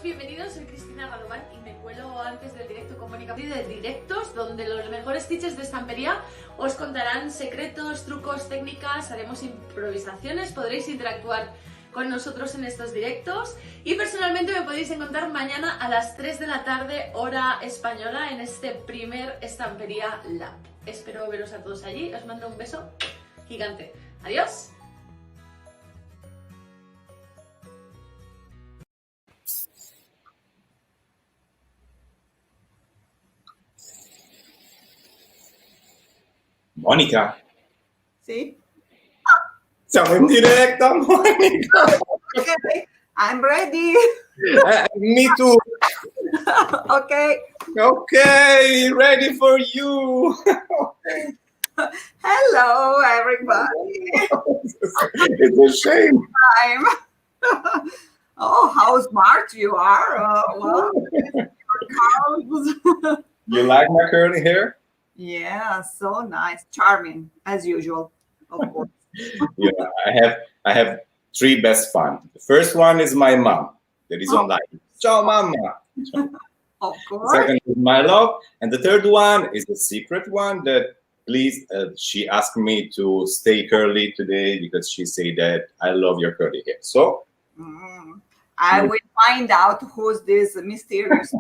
bienvenidos, soy Cristina Galván y me cuelo antes del directo con Monica Paruta de directos donde los mejores stitches de Stamperia os contarán secretos, trucos, técnicas, haremos improvisaciones, podréis interactuar con nosotros en estos directos y personalmente me podéis encontrar mañana a las 3 de la tarde hora española en este primer Stamperia Lab. Espero veros a todos allí, os mando un beso gigante. Adiós. Monica. Sì? Siamo in diretta, Monica. Okay, I'm ready. Me too. Okay. Okay, ready for you. Hello, everybody. It's a shame. Oh, how smart you are. Wow. You like my curly hair? Yeah, so nice. Charming, as usual, of course. Yeah, I have three best friends. The first one is my mom, that is online. Ciao, mama. Of course. Second is my love, and the third one is the secret one that please. She asked me to stay curly today because she said that I love your curly hair. So I will find out who's this mysterious.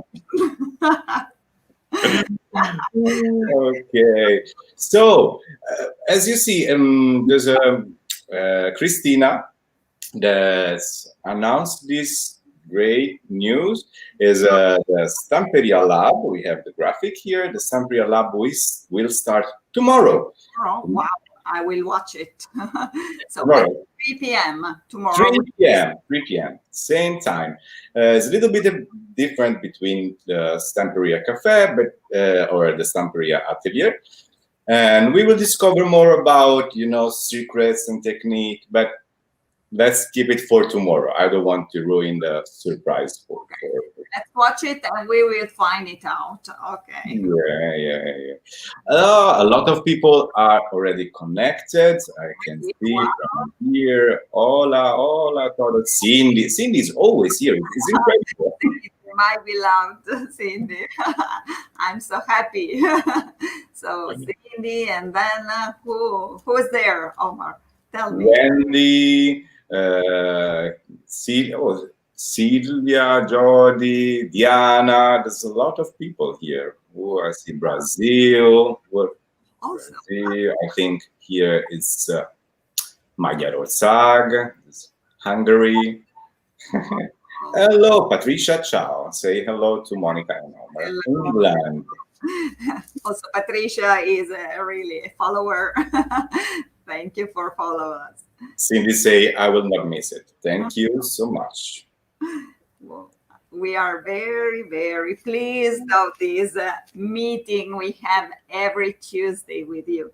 Okay, so as you see, there's a Christina that's announced this great news is the Stamperia Lab. We have the graphic here. The Stamperia Lab will start tomorrow. Oh, wow, I will watch it. So Tomorrow. 3 p.m. tomorrow. 3 p.m. Same time. It's a little bit different between the Stamperia Cafe or the Stamperia Atelier. And we will discover more about, secrets and technique, but let's keep it for tomorrow. I don't want to ruin the surprise for Let's watch it and we will find it out. Okay. Yeah. A lot of people are already connected. I can see from here. Hola, todo. Cindy is always here. It's incredible. My beloved Cindy. I'm so happy. So Cindy, and then who's there, Omar? Tell me. Wendy, Silvia, Jody, Diana. There's a lot of people here. Oh, I see Brazil. Awesome. Brazil. I think here it's Magyar Ország, Hungary. Hello, Patricia. Ciao. Say hello to Monica and Omar. England. Also, Patricia is really a follower. Thank you for following us. Cindy say, I will not miss it. Thank you so much. Well, we are very, very pleased of this meeting we have every Tuesday with you.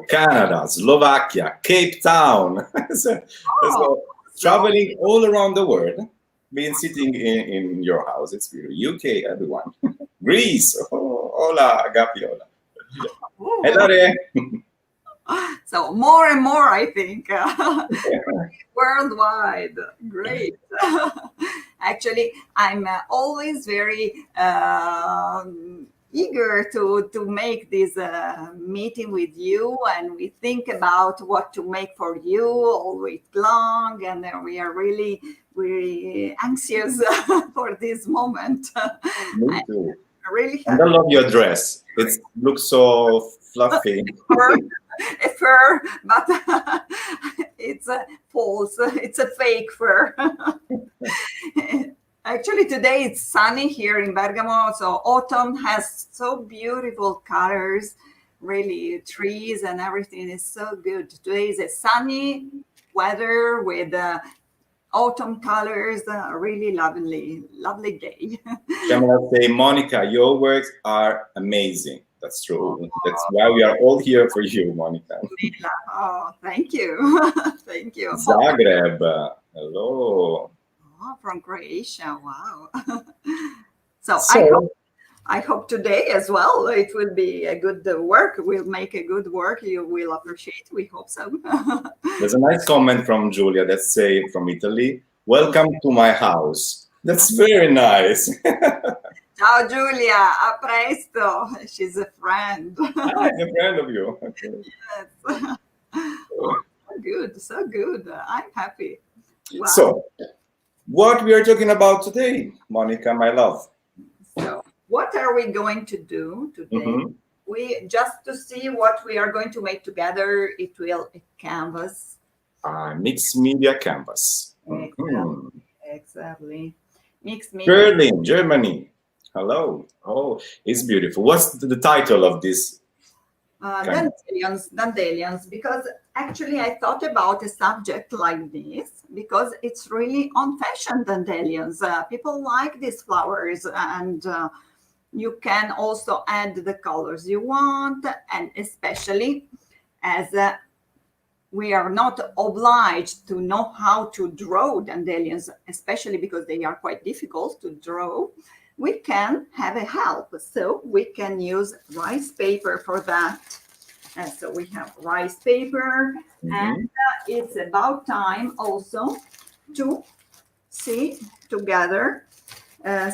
Canada, Slovakia, Cape Town. so traveling all around the world, being sitting in your house. It's UK, everyone. Greece. Oh, hola, agapiola. Hello there. So more and more, I think, worldwide. Great. Actually, I'm always very eager to make this meeting with you, and we think about what to make for you all week long, and we are really anxious for this moment. Me too. I love your dress. It looks so fluffy. A fur, but it's a false. It's a fake fur. Actually, today it's sunny here in Bergamo, so autumn has so beautiful colors. Really, trees and everything is so good. Today is a sunny weather with autumn colors. Really lovely day. Can I say, Monica, your works are amazing. That's true. That's why we are all here for you, Monica. Oh, thank you. Thank you. Zagreb. Hello. Oh, from Croatia. Wow. So I hope today as well it will be a good work. We'll make a good work. You will appreciate. We hope so. There's a nice comment from Julia that say from Italy, welcome to my house. That's very nice. Ciao Giulia, a presto. She's a friend. I'm a friend of you. Okay. Yes. Oh, so good, so good. I'm happy. Wow. So, what we are talking about today, Monica, my love? So, what are we going to do today? We just to see what we are going to make together. It will a canvas. Mixed media canvas. Exactly. Mixed media. Berlin, Germany. Hello. Oh, it's beautiful. What's the title of this? Dandelions, because actually I thought about a subject like this because it's really on fashion, dandelions. People like these flowers, and you can also add the colors you want, and especially as we are not obliged to know how to draw dandelions, especially because they are quite difficult to draw. We can have a help. So we can use rice paper for that. And so we have rice paper, and it's about time also to see together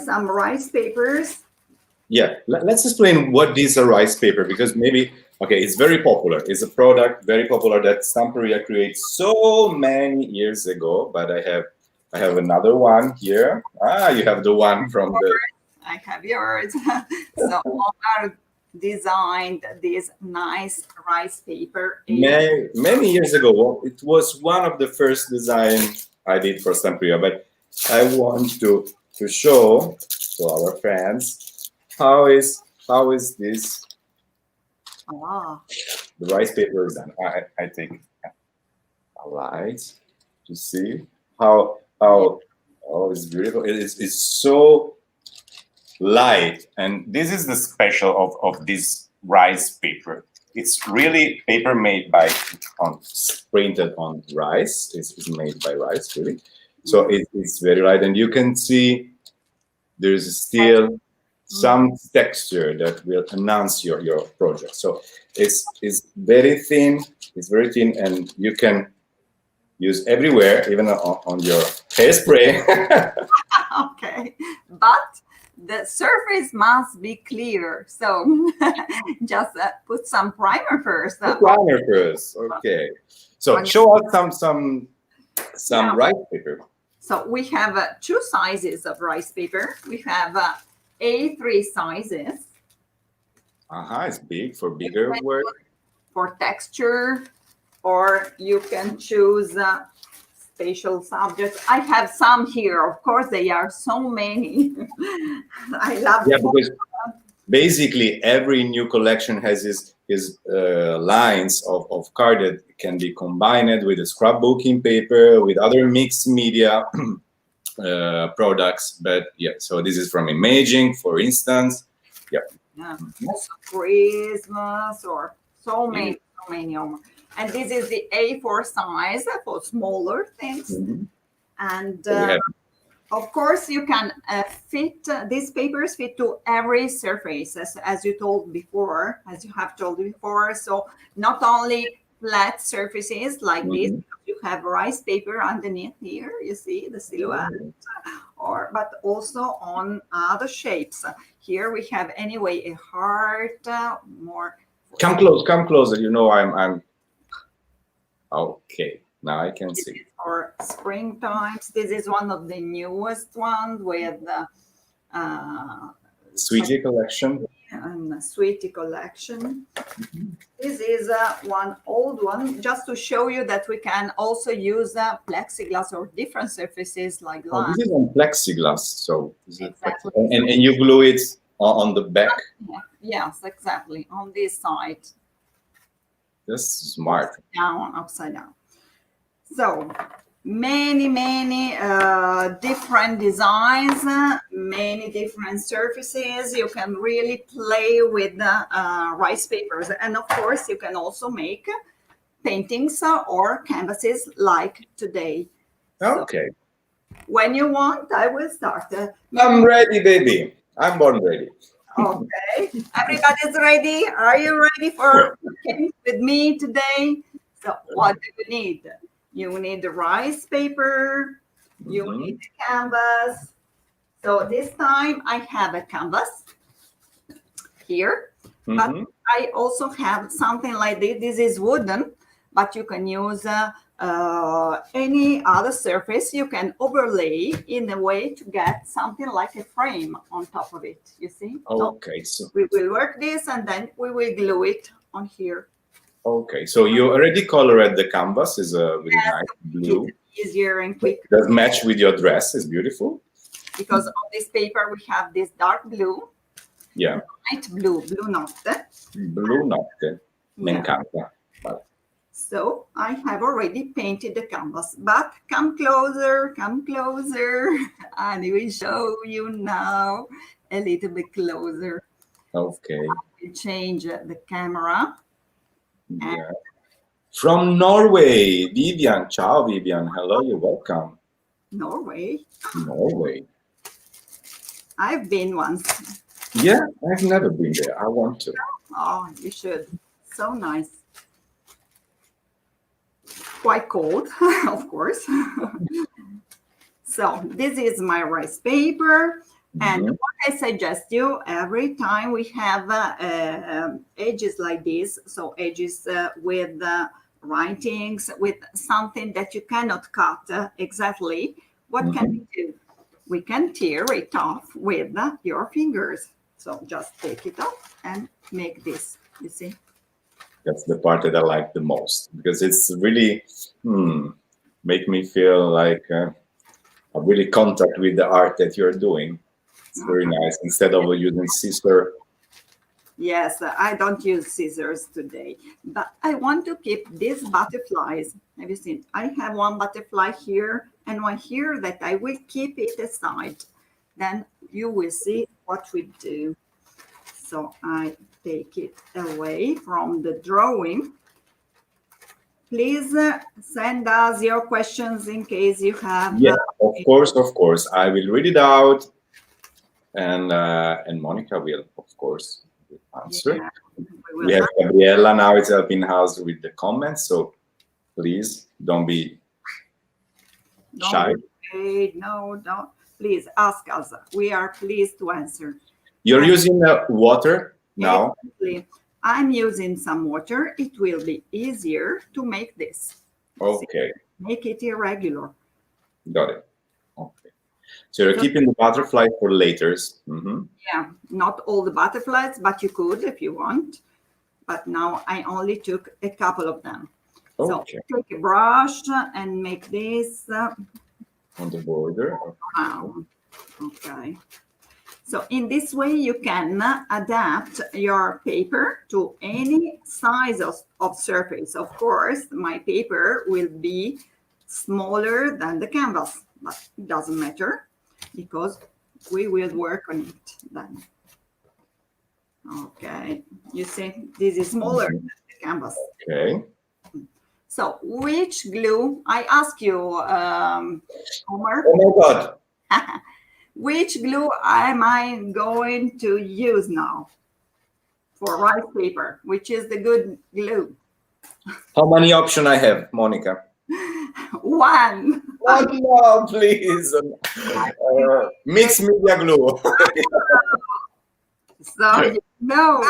some rice papers. Yeah, let's explain what is a rice paper, because maybe, okay, it's very popular. It's a product very popular that Stamperia created so many years ago, but I have another one here. You have the one from the... I have yours. So Omar designed this nice rice paper. Many years ago. It was one of the first design I did for Stamperia, but I want to show to our friends how is this the rice paper is done. I think a light to see how it's beautiful. It's so light, and this is the special of this rice paper. It's really paper made printed on rice. It's made by rice, really. So it's very light, and you can see there's still some texture that will enhance your project. So it's very thin. It's very thin, and you can use everywhere, even on your hairspray. Okay, but the surface must be clear. So just put some primer first. Primer first, okay. So show us some rice paper. So we have two sizes of rice paper. We have A3 sizes. It's big for bigger work. For texture, or you can choose spatial subjects. I have some here. Of course, they are so many. I love. Yeah, because basically every new collection has his lines of card that can be combined with a scrapbooking paper, with other mixed media products. But yeah, so this is from imaging, for instance. Yeah. Also Christmas, or so many. And this is the A4 size for smaller things. And of course, you can fit these papers fit to every surface, as you told before, as you have told before. So not only flat surfaces like this, you have rice paper underneath here. You see the silhouette, but also on other shapes. Here we have anyway a heart, more. Come closer. You know I'm. Okay, now I can see. For spring times, this is one of the newest ones with the Sweetie collection. And Sweetie collection. This is one old one, just to show you that we can also use plexiglass or different surfaces like glass. This is on plexiglass, so exactly. And you glue it on the back. Yes, exactly, on this side. That's smart. Upside down. So many different designs, many different surfaces. You can really play with the rice papers, and of course you can also make paintings or canvases like today. Okay. So when you want, I will start. I'm ready, baby. I'm born ready. Okay, everybody's ready. Are you ready for working with me today? So what do you need? You need the rice paper, you need the canvas, So this time I have a canvas here, but I also have something like this. This is wooden, but you can use any other surface. You can overlay in a way to get something like a frame on top of it, you see? Okay. So we will work this and then we will glue it on here. okay, so you already colored the canvas. Is a really nice blue. Easier and quicker. Does match with your dress. Is beautiful. Because on this paper we have this dark blue. Yeah. Light blue, blue notte. Blue notte. Me encanta. So I have already painted the canvas, but come closer, and I will show you now a little bit closer. Okay. I will change the camera. Yeah. From Norway, Vivian. Ciao, Vivian. Hello, you're welcome. Norway. Norway. I've been once. Yeah, I've never been there. I want to. Oh, you should. So nice. Quite cold, of course. So this is my rice paper. And what I suggest you, every time we have edges like this, so edges with writings, with something that you cannot cut exactly, what can we do? We can tear it off with your fingers. So just take it off and make this, you see? That's the part that I like the most, because it's really make me feel like I really contact with the art that you're doing. It's very nice. Instead of using scissors. Yes, I don't use scissors today, but I want to keep these butterflies. Have you seen? I have one butterfly here and one here that I will keep it aside. Then you will see what we do. So I take it away from the drawing. Please send us your questions in case you have. Yeah, of course. I will read it out, and Monica will, of course, answer. Yeah, we have Gabriella now. It's helping us with the comments, so please don't be shy. No, don't. Please ask us. We are pleased to answer. You're using water now? Exactly. I'm using some water. It will be easier to make this. Okay. Make it irregular. Got it. Okay. So you're keeping the butterfly for later. Yeah, not all the butterflies, but you could if you want. But now I only took a couple of them. Okay. So take a brush and make this on the border. Okay. So in this way, you can adapt your paper to any size of surface. Of course, my paper will be smaller than the canvas, but it doesn't matter because we will work on it then. Okay, you see, this is smaller than the canvas. Okay. So which glue, I ask you, Omar. Oh my God. Which glue am I going to use now for rice paper? Which is the good glue? How many options I have, Monica? One. Oh no, please. Mixed media glue. So no.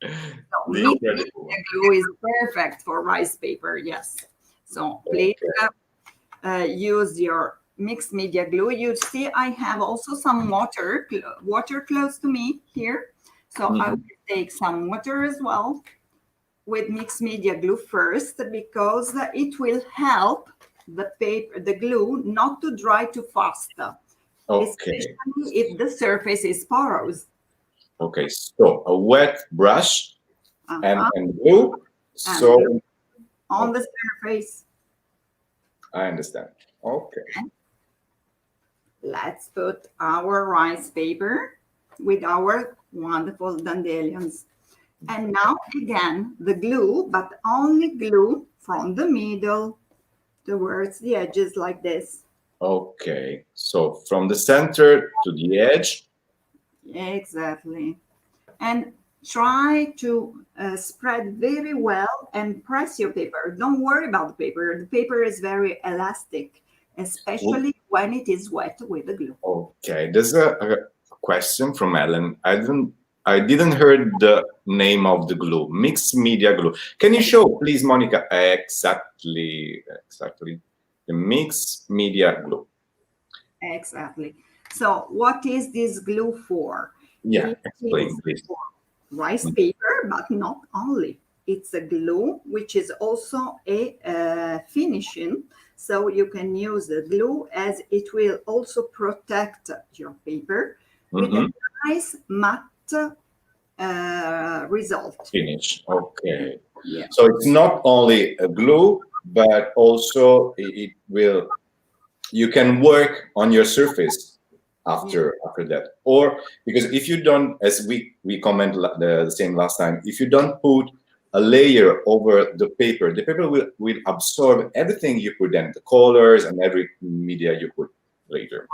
So mixed media glue is perfect for rice paper. Yes. So please use your mixed media glue. You see, I have also some water close to me here. So I will take some water as well with mixed media glue first, because it will help the paper, the glue, not to dry too fast. Okay. Especially if the surface is porous. Okay, so a wet brush and glue. So on the surface. I understand. Okay. Let's put our rice paper with our wonderful dandelions. And now again, the glue, but only glue from the middle towards the edges like this. Okay, so from the center to the edge. Exactly. And try to spread very well and press your paper. Don't worry about the paper. The paper is very elastic. especially when it is wet with the glue. Okay, there's a question from Ellen. I didn't heard the name of the glue. Mixed media glue. Can you show, please, Monica, exactly the mixed media glue? Exactly. So what is this glue for? Yeah, It explain, is please. for rice paper, but not only. It's a glue which is also a finishing. So you can use the glue as it will also protect your paper with a nice matte result. Finish. Okay. Yeah. So it's not only a glue, but also it will. You can work on your surface after that, or because if you don't, as we commented the same last time, if you don't put a layer over the paper will absorb everything you put in, the colors and every media you put later.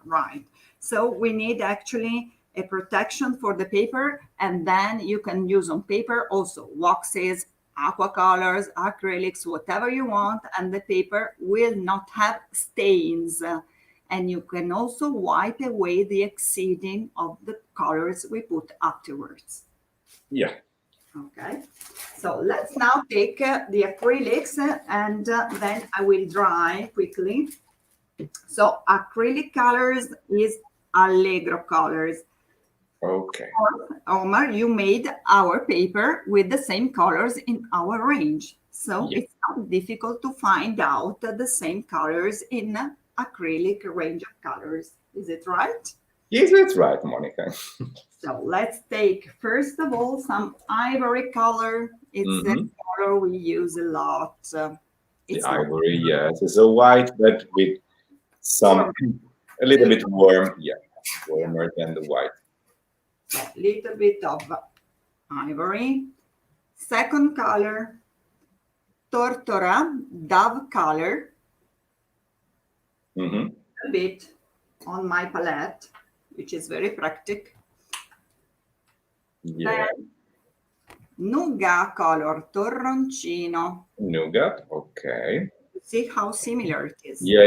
Right. So we need actually a protection for the paper, and then you can use on paper also waxes, aqua colors, acrylics, whatever you want, and the paper will not have stains. And you can also wipe away the exceeding of the colors we put afterwards. Yeah. Okay. So let's now take the acrylics and then I will dry quickly. So acrylic colors is Allegro colors. Okay. Omar, you made our paper with the same colors in our range. So it's not difficult to find out the same colors in acrylic range of colors. Is it right? Yes, that's right, Monica. So let's take, first of all, some ivory color. It's a color we use a lot. The ivory, yes. It's a white, but with some, a little bit warm. Yeah, warmer than the white. A little bit of ivory. Second color, tortora, dove color. A bit on my palette, which is very practical. Yeah. Then, nougat color, torroncino. Nougat, okay. See how similar it is. Yeah.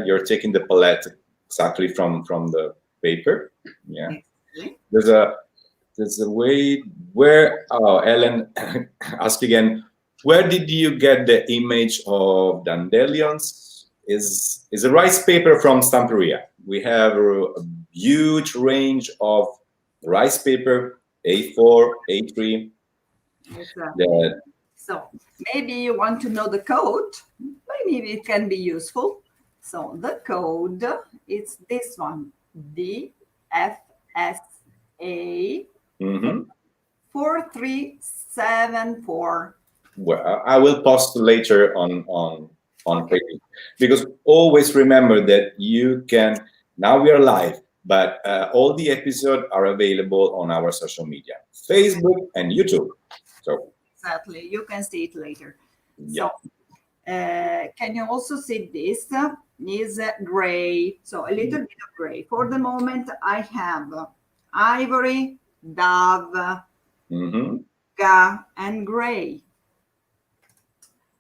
You're taking the palette exactly from the paper. Yeah. Exactly. There's a way where Ellen asked again, where did you get the image of dandelions? Is a rice paper from Stamperia. We have a huge range of rice paper, A4, A3. Exactly. So maybe you want to know the code. Maybe it can be useful. So the code is this one, DFSA 4374. Well, I will post later on Facebook, because always remember that you can. Now we are live, but all the episodes are available on our social media, Facebook and YouTube. So exactly, you can see it later. Yeah. So can you also see this is gray? So a little bit of gray. For the moment, I have ivory, dove, and gray.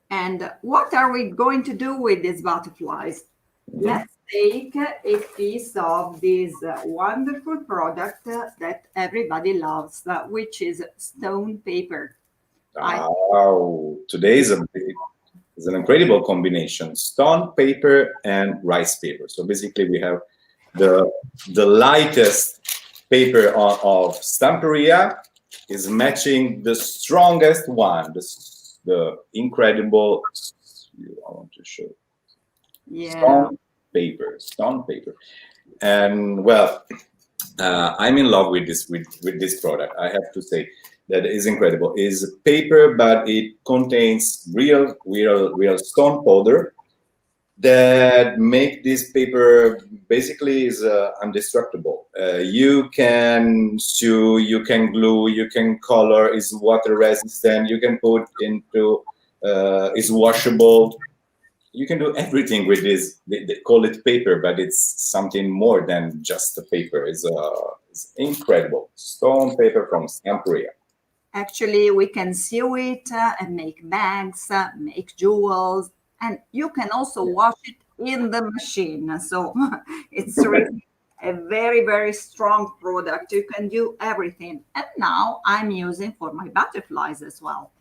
And what are we going to do with these butterflies? Let's take a piece of this wonderful product that everybody loves, which is stone paper. Wow, today is an incredible combination: stone paper and rice paper. So basically, we have the lightest paper of Stamperia is matching the strongest one, the incredible. I want to show. Stone paper, and well, I'm in love with this product. I have to say that is incredible. It's paper, but it contains real stone powder that make this paper basically is indestructible. You can sew, you can glue, you can color. Is water resistant. You can put into. Is washable. You can do everything with this. They call it paper, but it's something more than just a paper. It's incredible. Stone paper from Stamperia. Actually, we can sew it and make bags, make jewels, And you can also wash it in the machine. So it's really a very, very strong product. You can do everything. And now I'm using for my butterflies as well.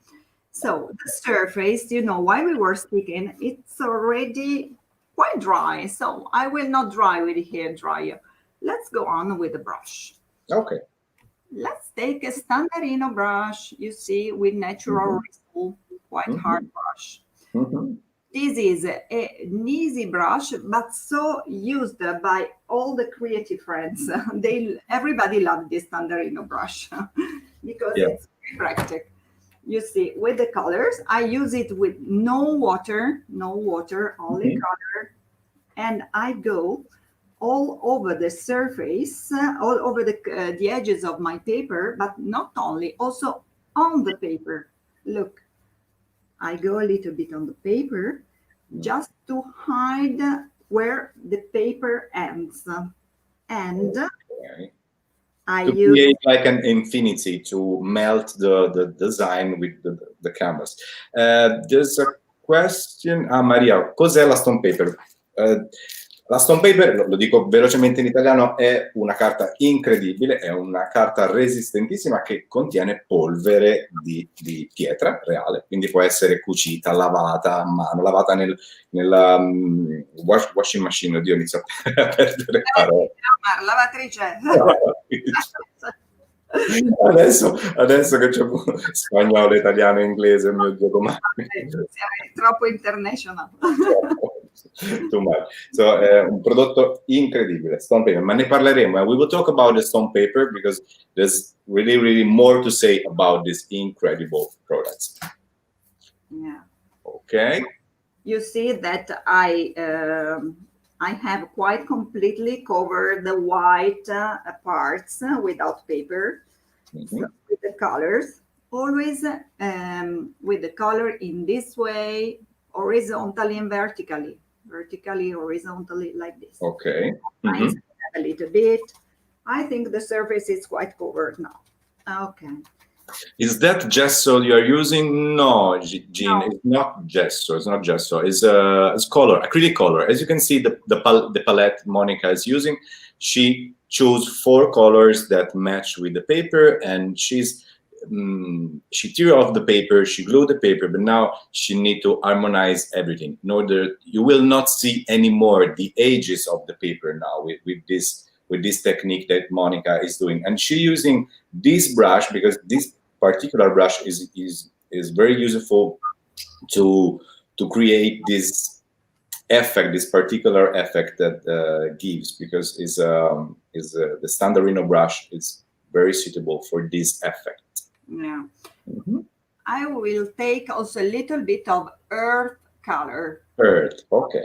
So the surface, while we were speaking, it's already quite dry. So I will not dry with a hair dryer. Let's go on with the brush. Okay. Let's take a Standarino brush, you see, with natural bristle, quite hard brush. This is an easy brush, but so used by all the creative friends. Everybody loves this Standarino brush because it's very practical. You see, with the colors, I use it with no water, only color. And I go all over the surface, all over the edges of my paper, but not only, also on the paper. Look, I go a little bit on the paper just to hide where the paper ends. And I use create like an infinity to melt the design with the canvas. There's a question. Maria, cos'è la stone paper? La stone paper, lo dico velocemente in italiano, è una carta incredibile, è una carta resistentissima che contiene polvere di pietra reale, quindi può essere cucita, lavata a mano, lavata nella washing machine. Oddio, inizio a perdere parole. Lavatrice. Adesso che c'è spagnolo, italiano, inglese, mio Dio, domani. Troppo international. Too much. So, un prodotto incredibile, stone paper, ma ne parleremo. We will talk about the stone paper because there's really, really more to say about these incredible products. Yeah. Okay. You see that I have quite completely covered the white parts without paper. So with the colors, always with the color in this way, horizontally and vertically, horizontally, like this. Okay. A little bit. I think the surface is quite covered now. Okay. Is that gesso you are using? No, Jean, No. it's not gesso. It's not gesso. It's color, acrylic color. As you can see, the palette Monica is using, she chose 4 colors that match with the paper, and she tear off the paper, she glued the paper, but now she need to harmonize everything in order you will not see anymore the edges of the paper now with this technique that Monica is doing. And she using this brush because this particular brush is very useful to create this effect, this particular effect that gives, because the Standarino brush is very suitable for this effect. Yeah. I will take also a little bit of earth color. Earth, okay.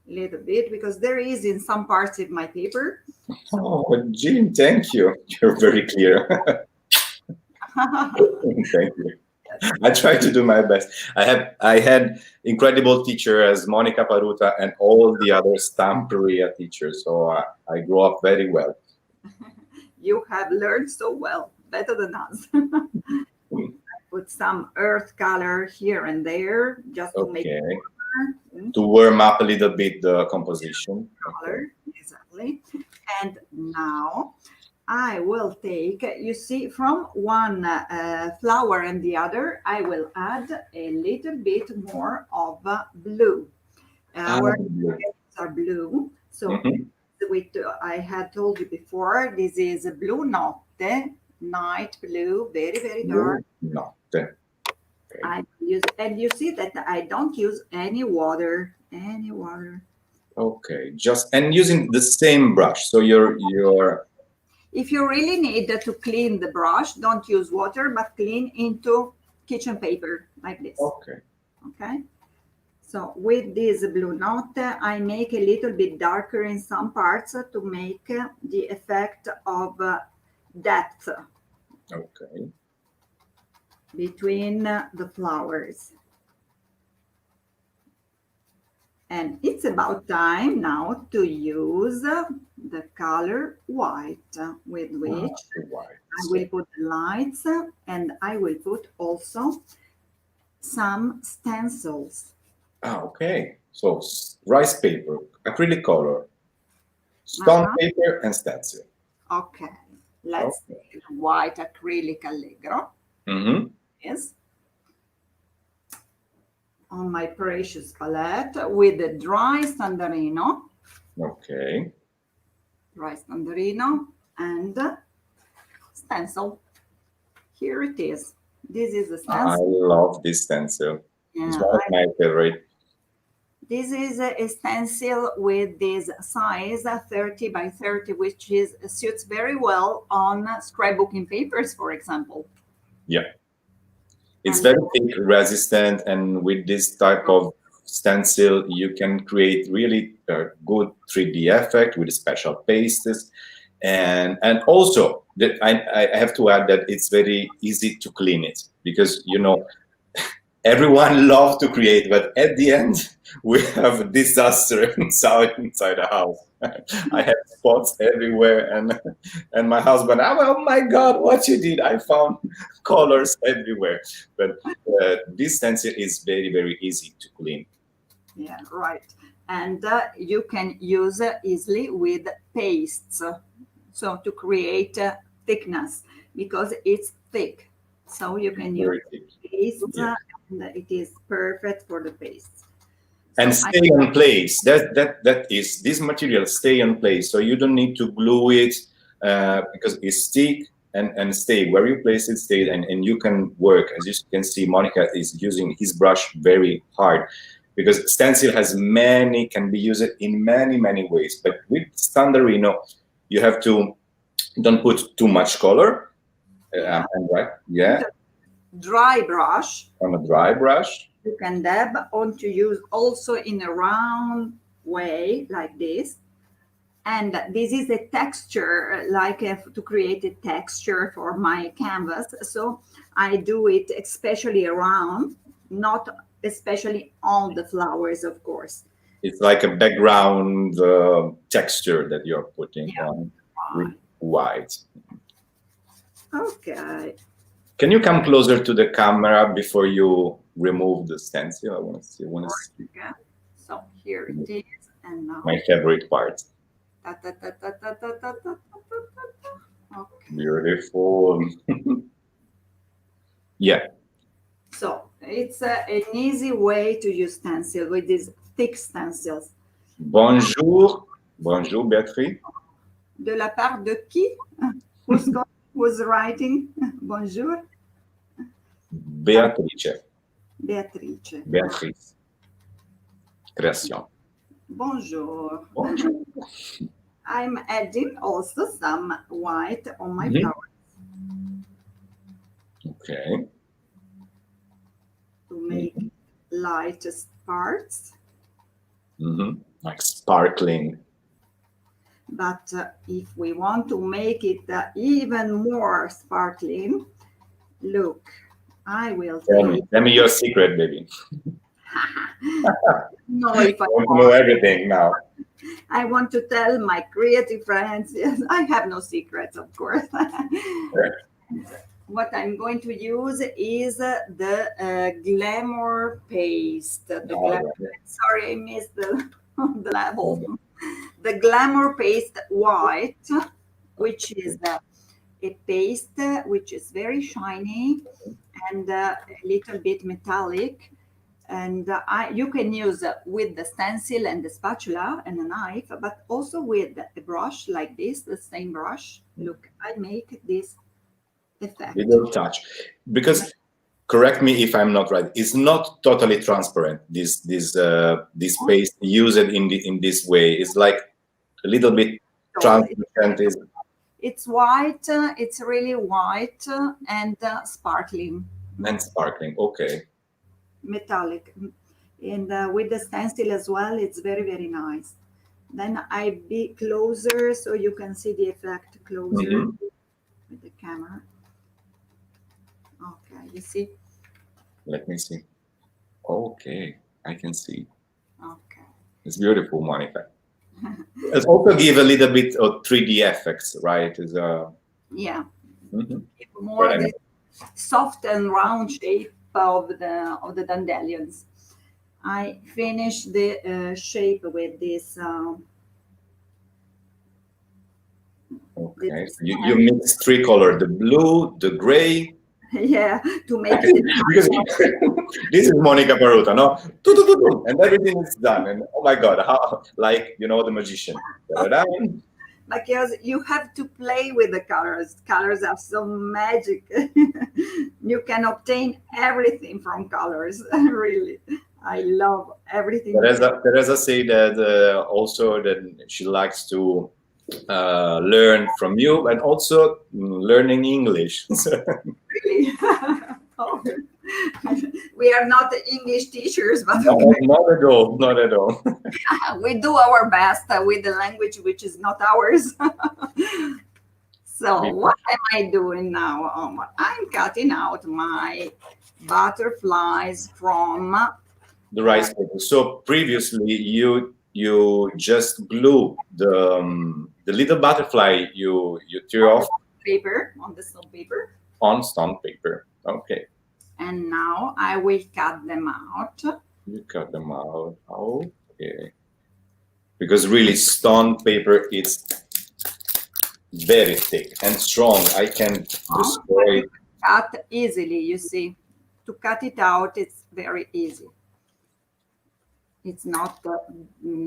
Little bit, because there is in some parts of my paper. Oh, Jean, thank you. You're very clear. Thank you. I try to do my best. I had incredible teachers as Monica Paruta and all the other Stamperia teachers, so I grew up very well. You have learned so well, better than us. I put some earth color here and there just to make it to warm up a little bit the composition. Color, exactly. And now I will take, you see, from one flower and the other, I will add a little bit more of blue. Our colors are blue. So I had told you before, this is a blue notte, night blue, very, very dark. Notte. Okay. I use, and you see that I don't use any water. Okay, and using the same brush. So you're. If you really need to clean the brush, don't use water, but clean into kitchen paper like this. Okay. Okay. So with this blue note, I make a little bit darker in some parts to make the effect of depth. Okay. Between the flowers. And it's about time now to use the color white, with which I will put the lights, and I will put also some stencils. Ah, okay. So rice paper, acrylic color, stone paper, and stencil. Okay, let's Okay. take white acrylic Allegro. Mm-hmm. Yes. On my precious palette with the dry Standarino. Okay. Dry Standarino and stencil. Here it is. This is the I stencil. love this stencil. It's Yeah, one of my favorite. this is a stencil with this size 30 by 30, which suits very well on scrapbooking papers, for example. Yeah. It's And very thick, resistant, and with this type of stencil, you can create really good 3D effect with special pastes, and also I have to add that it's very easy to clean it because everyone loves to create, but at the end we have a disaster inside the house. I have spots everywhere, and my husband, oh my God, what you did! I found colors everywhere. But this stencil is very, very easy to clean. yeah, right. And you can use easily with pastes, so to create thickness because it's thick. So you can use Very thick. paste, Yeah. and it is perfect for the paste. And So stay in place. That is, this material stay in place, so you don't need to glue it because it stick and stay where you place it. Stay and you can work. As you can see, Monica is using his brush very hard because stencil can be used in many ways. But with Standarino, you have to don't put too much color. Yeah. Right? Yeah. Dry brush. On a dry brush. You can dab on to use also in a round way like this. And this is a texture, like to create a texture for my canvas. So I do it especially around, not especially on the flowers, of course. It's like a background texture that you're putting on with white. Okay. Can you come closer to the camera before you remove the stencil? I want to see. Okay. So here it is, and now My favorite part. Okay. Beautiful. Yeah. So it's an easy way to use stencil with these thick stencils. Bonjour. Bonjour, Béatrice. De la part de qui? Who's writing? Bonjour. Beatrice. Beatrice. Beatrice. Création. Bonjour. Bonjour. I'm adding also some white on my flowers. Okay. To make light parts. Like sparkling. But if we want to make it even more sparkling, look, I will Tell me your secret, baby. No, if I want to know everything now. I want to tell my creative friends. Yes, I have no secrets, of course. What I'm going to use is the glamour paste. Sorry, I missed the level. The glamour paste white, which is a paste which is very shiny and a little bit metallic. And you can use with the stencil and the spatula and a knife, but also with a brush like this, the same brush. Look, I make this effect. Little touch. Because, correct me if I'm not right, it's not totally transparent, this paste used in this way. It's like a little bit transparent. It's white, it's really white and sparkling. And sparkling, okay. Metallic. And with the stencil as well, it's very nice. Then I be closer so you can see the effect closer with the camera. Okay, you see? Let me see. Okay, I can see. Okay. It's beautiful, Monica. It also give a little bit of 3D effects, right? Yeah. More the soft and round shape of the dandelions. I finish the shape with this. Okay, so you mix three colors: the blue, the gray. Yeah, to make it. Because this is Monica Paruta, no? And everything is done. And oh my God, how, like, you know, the magician. Da-da-da. Because you have to play with the colors. Colors are so magic. You can obtain everything from colors. Really, I love everything. Teresa said that also that she likes to learn from you and also learning English. Really? Oh, we are not English teachers, but No, not at all. Not at all. we do our best with the language which is not ours. So what am I doing now? I'm cutting out my butterflies from The rice paper. So previously you just glue the little butterfly you threw off paper, on the stone paper. On stone paper. Okay. And now I will cut them out. You cut them out. Okay. Because really stone paper is very thick and strong. I can destroy. Cut easily, you see. To cut it out, it's very easy. It's not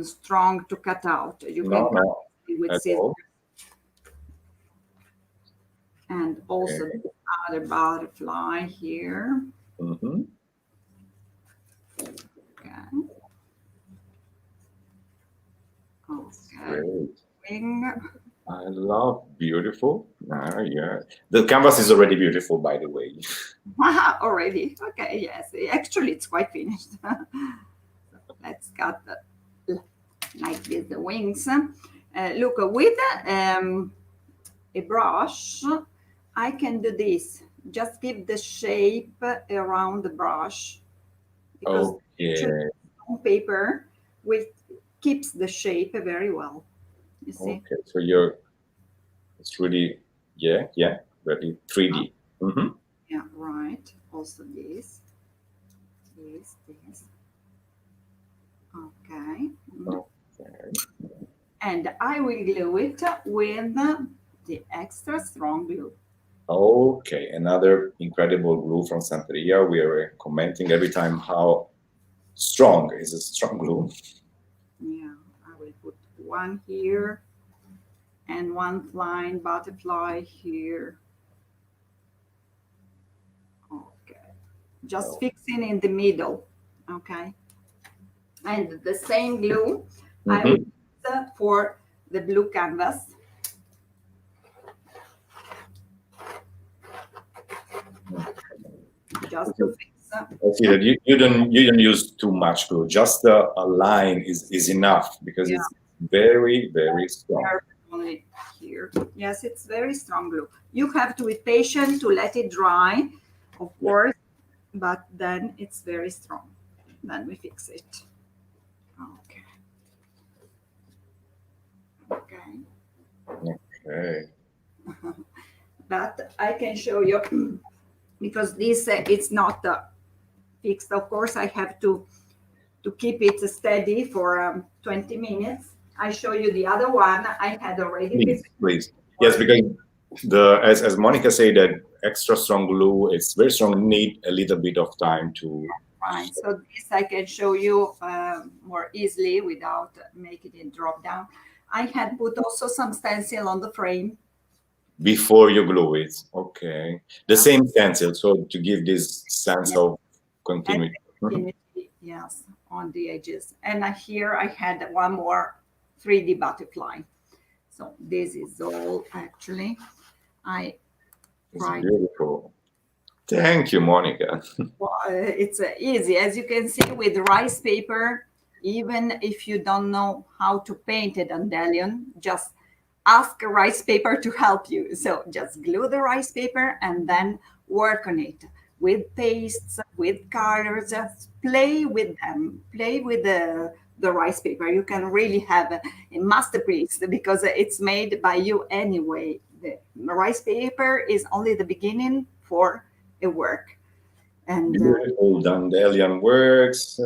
strong to cut out. You can cut it with scissors. And also the other butterfly here. Mm-hmm. Okay. Great. Wing. I love beautiful. Yeah. The canvas is already beautiful, by the way. Already? Okay, yes. Actually, it's quite finished. Let's cut like this, the wings. Look, with a brush, I can do this. Just give the shape around the brush. Because on paper, which keeps the shape very well. You see? Okay, so it's really, very 3D. Mm-hmm. Yeah, right. Also this. Okay. And I will glue it with the extra strong glue. Okay, another incredible glue from Stamperia. We are commenting every time how strong is a strong glue. Yeah, I will put one here and one flying butterfly here. Okay, just fixing in the middle. Okay, and the same glue I will use for the blue canvas. Just to fix. I see that you don't use too much glue. Just a line is enough because it's very, very strong. Only here. Yes, it's very strong glue. You have to be patient to let it dry, of course, but then it's very strong. Then we fix it. Okay. But I can show you because this it's not fixed. Of course, I have to keep it steady for 20 minutes. I show you the other one I had already. Please. Yes, because as Monica said, that extra strong glue, it's very strong, need a little bit of time to. Right. So this I can show you more easily without making it drop down. I had put also some stencil on the frame. Before you glue it. Okay. The same stencil, so to give this sense of continuity. Yes, on the edges. And here I had one more 3D butterfly. So this is all actually. It's beautiful. Thank you, Monica. Well, it's easy. As you can see with rice paper, even if you don't know how to paint a dandelion, just ask a rice paper to help you. So just glue the rice paper and then work on it with pastes, with colors, just play with them, play with the rice paper. You can really have a masterpiece because it's made by you anyway. The rice paper is only the beginning for a work. And beautiful dandelion works.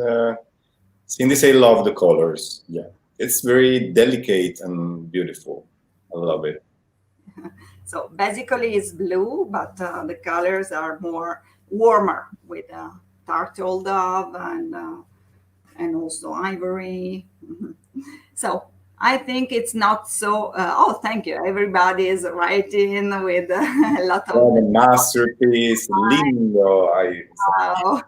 Cindy say love the colors. Yeah, it's very delicate and beautiful. I love it. So basically it's blue, but the colors are more warmer with turtle dove and also ivory. So I think it's not so. Oh, thank you. Everybody is writing with a lot of. Oh, the masterpiece, lindo. Wow.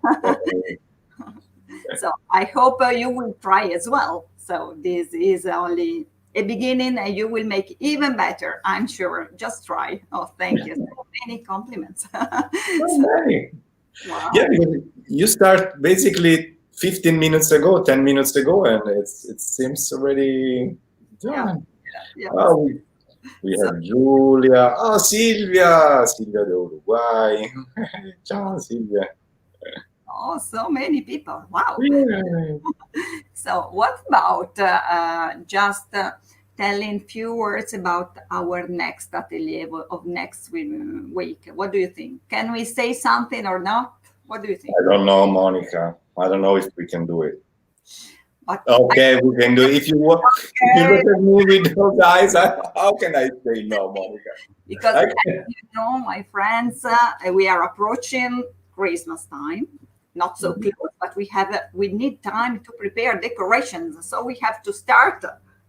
So I hope you will try as well. So this is only a beginning, and you will make even better. I'm sure. Just try. Oh, thank you. So many compliments. Okay. Wow. Yeah, because you start basically 15 minutes ago, 10 minutes ago, and it seems already done. Yeah. Oh, we have Julia. Oh, Silvia de Uruguay. Ciao, Silvia. Oh, so many people. Wow. Yeah. So what about just telling few words about our next atelier of next week? What do you think? Can we say something or not? What do you think? I don't know, Monica. I don't know if we can do it. But Okay, we can do it. If you look at me with those eyes, how can I say no, Monica? Because as you know, my friends, we are approaching Christmas time. Not so close, but we need time to prepare decorations. So we have to start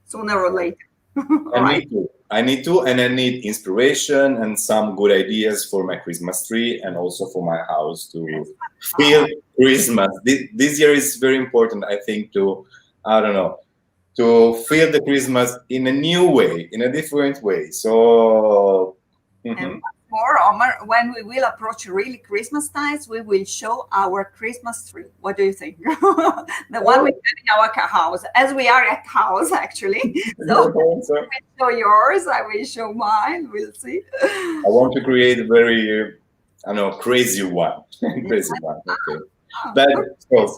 sooner or later. Right? I need to, and I need inspiration and some good ideas for my Christmas tree and also for my house to feel Christmas. This year is very important, I think, to feel the Christmas in a new way, in a different way. So. And more, Omar, when we will approach really Christmas times, we will show our Christmas tree. What do you think? The one we have in our house, as we are at house, actually. So I will show yours, I will show mine, we'll see. I want to create a very, crazy one. Crazy one, okay. But so,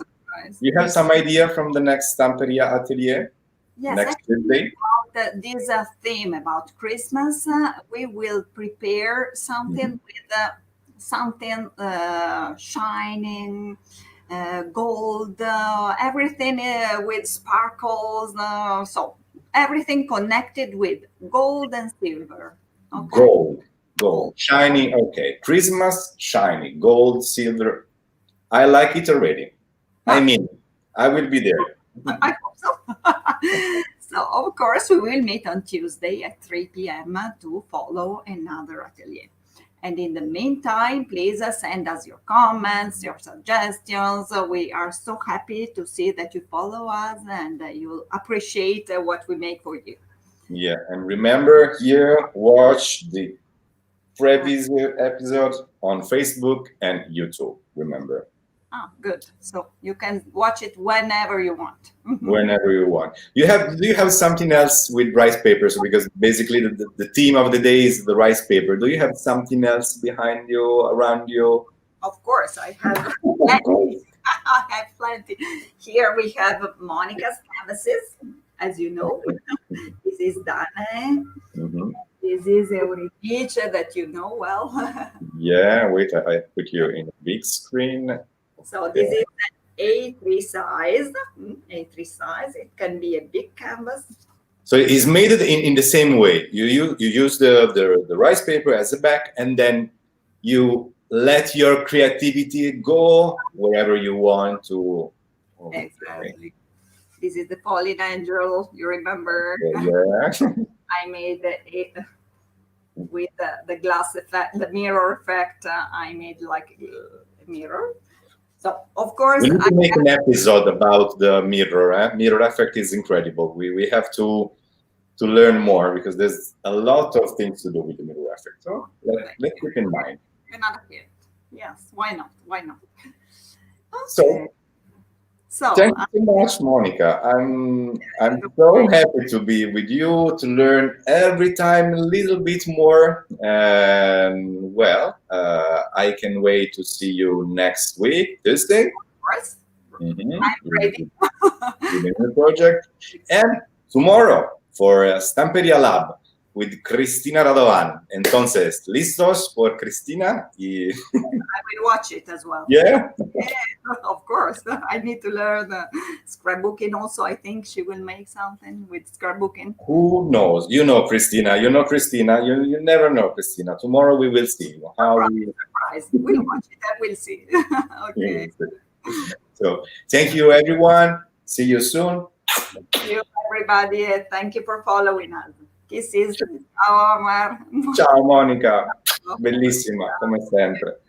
you have some idea from the next Stamperia Atelier? Yes, next Tuesday? This theme about Christmas, we will prepare something with something shining, gold, everything with sparkles. So everything connected with gold and silver. Okay? Gold, shiny. Okay, Christmas, shiny, gold, silver. I like it already. I mean, I will be there. I hope so. So, of course, we will meet on Tuesday at 3 p.m. to follow another atelier. And in the meantime, please send us your comments, your suggestions. We are so happy to see that you follow us and you appreciate what we make for you. Yeah, and remember here, watch the previous episode on Facebook and YouTube. Remember. Good. So you can watch it whenever you want. Whenever you want. Do you have something else with rice paper? So because basically the theme of the day is the rice paper. Do you have something else behind you, around you? Of course, I have plenty. I have plenty. Here we have Monica's canvases, as you know. This is Dane. This is Euridice that you know well. Yeah, wait, I put you in a big screen. So this is an A3 size. A3 size. It can be a big canvas. So it's made in the same way. You use the rice paper as a back, and then you let your creativity go wherever you want to. Exactly. This is the fallen angel. You remember? Yeah. I made it with the glass effect, the mirror effect. I made like a mirror. So, of course, we need to make an episode about the mirror. Mirror effect is incredible. We have to learn more because there's a lot of things to do with the mirror effect. So let's keep in mind. Another hit. Yes, why not? Why not? Okay. So thank you so much, Monica. I'm so happy to be with you, to learn every time a little bit more. And I can wait to see you next week, Tuesday. Of course. I'm ready. Within the project. And tomorrow for Stamperia Lab with Cristina Radovan. Entonces, ¿listos por Cristina? I will watch it as well. Yeah? Yeah, of course. course. I need to learn scrapbooking also. I think she will make something with scrapbooking. Who knows? You know, Christina. You know, Christina. You never know, Christina. Tomorrow we will see how we. Surprise. We'll watch it and we'll see. Okay. So thank you, everyone. See you soon. Thank you, everybody. Thank you for following us. Kisses. Ciao, Omar. Ciao, Monica. Bellissima, come sempre.